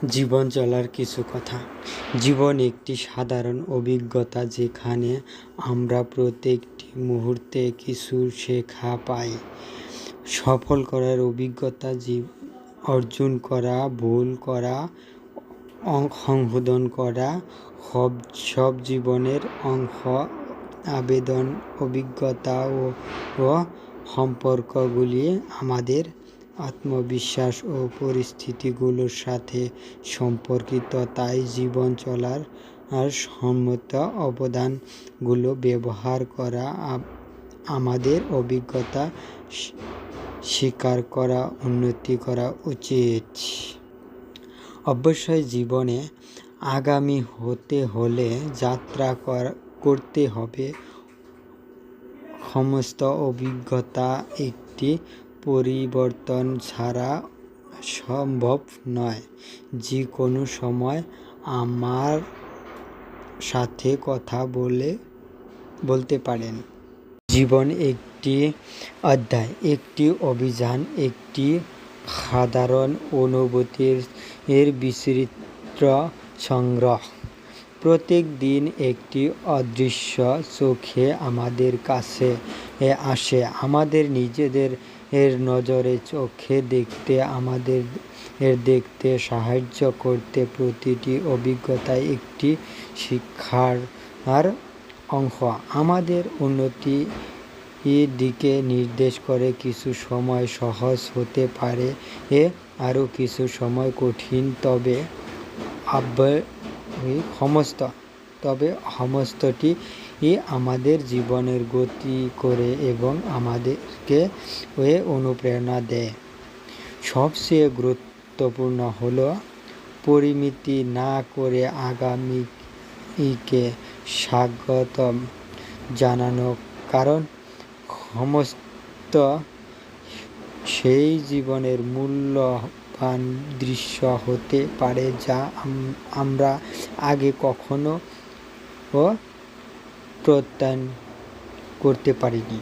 জীবন চলার কিছু কথা। জীবন একটি সাধারণ অভিজ্ঞতা যেখানে আমরা প্রত্যেকটি মুহূর্তে কিছু শেখা পাই। সফল করার অভিজ্ঞতা, অর্জন করা, ভুল করা, সংশোধন করা সব জীবনের অংশ। আবেদন, অভিজ্ঞতা ও সম্পর্কগুলি আমাদের আত্মবিশ্বাস ও পরিস্থিতিগুলোর সাথে সম্পর্কিত। তাই জীবন চলার সম্মত অবদানগুলো ব্যবহার করা, আমাদের অভিজ্ঞতা স্বীকার করা, উন্নতি করা উচিত। অবশ্যই জীবনে আগামী হতে হলে যাত্রা করতে হবে। সমস্ত অভিজ্ঞতা একটি পরিবর্তন ছাড়া সম্ভব নয়। যে কোনো সময় আমার সাথে কথা বলতে পারেন। জীবন একটি অধ্যায়, একটি অভিযান, একটি সাধারণ অনুভূতির বিচিত্র সংগ্রহ। প্রত্যেক দিন একটি অদৃশ্য চোখে আমাদের কাছে আসে, আমাদের নিজেদের নজরে চোখে দেখতে, আমাদের দেখতে সাহায্য করতে। প্রতিটি অভিজ্ঞতা একটি শিক্ষার অংশ, আমাদের উন্নতির দিকে নির্দেশ করে। কিছু সময় সহজ হতে পারে, আরও কিছু সময় কঠিন, তবে সমস্তটি আমাদের জীবনের গতি করে এবং আমাদেরকে অনুপ্রেরণা দেয়। সবচেয়ে গুরুত্বপূর্ণ হলো পরিমিতি না করে আগামীকে স্বাগতম জানানো, কারণ সমস্ত সেই জীবনের মূল্যবান দৃশ্য হতে পারে যা আমরা আগে কখনো প্রত্যয়ন করতে পারিনি।